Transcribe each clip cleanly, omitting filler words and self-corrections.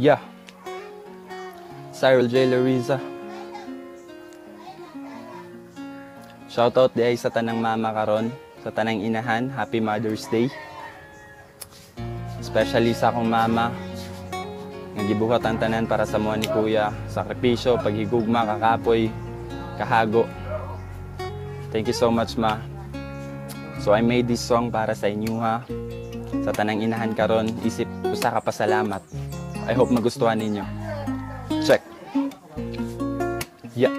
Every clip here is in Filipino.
Yeah. Cyril J. Lariza. Shoutout di ay sa tanang mama karon, sa tanang inahan, Happy Mother's Day. Especially sa akong mama, nagibuhat ang tanan para sa mga ni kuya, sakripisyo, paghigugma, kakapoy, kahago. Thank you so much, ma. So I made this song para sa inyo, ha. Sa tanang inahan karon, isip usa ka pasalamat. I hope magustuhan ninyo. Check. Yeah.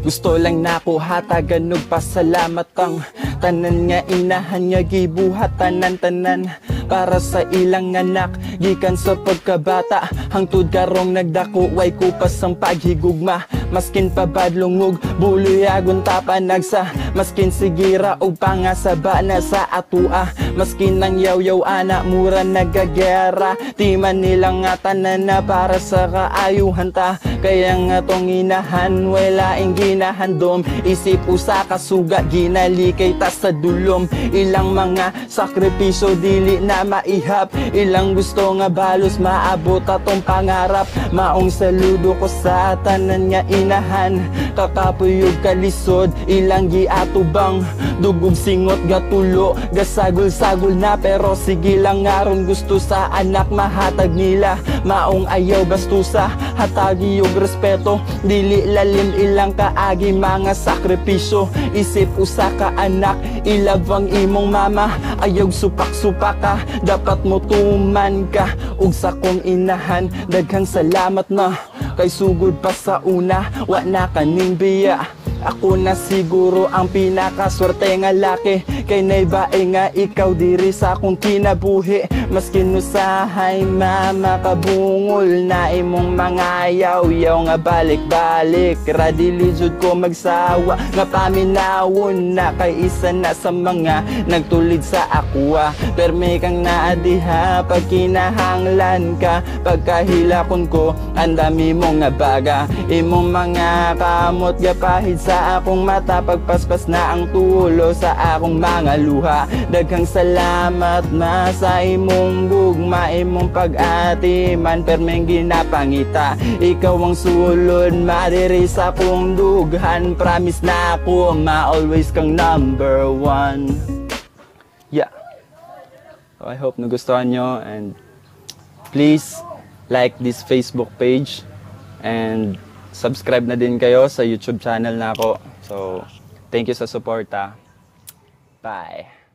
Gusto lang nako hatagan og pasalamat ang tanan nga inahan nga gibuhat tanan-tanan para sa ilang anak gikan sa pagkabata hangtod karong nagdako way kupas ang paghigugma maskin pabadlungog buloyagon tapanagsa maskin sigira og pangasaba na sa atua maskin nang yaw-yaw ana mura nagagera di man nilang nga tanan na para sa kaayuhan ta kaya nga tong inahan wala ing ginahandom isip usa ka suga ginalikay ta sa dulom ilang mga sakripisyo dili na maihap ilang gusto nga balos maabot atong pangarap maong saludo ko sa tanan nga inahan kakapuyog kalisod ilang giatubang dugog singot gatulo gasagol-sagol na pero sige lang aron gusto sa anak mahatag nila maong ayaw bastusa hatagi og respeto dili lalim ilang kaagi mga sakripisyo isip usa ka anak ilabang imong mama ayog supak-supak ka dapat mo tuman ka ug sa kong inahan daghang salamat na kay sugod pa sa una wa na kaning biya ako na siguro ang pinakaswerte nga laki kay naibae nga ikaw diri sa akong kinabuhi maskin usahay mama kabungol na imong mga yaw-yaw nga balik-balik radili jud ko magsawa nga paminawon na kay isa na sa mga nagtulid sa akwa perme kang naadiha pag kinahanglan ka pagkahilakon ko ang dami mong nga baga imong mga kamot gapahid sa akong mata pagpaspas na ang tulo sa akong mga luha daghang salamat na sa imong gugma imong pag-ati man permeng ginapangita ikaw ang sulod madiri sa akong dughan promise na ako ma-always kang number one. Yeah, so I hope nagustuhan nyo and please like this Facebook page and subscribe na din kayo sa YouTube channel na ako. So, thank you sa suporta. Bye!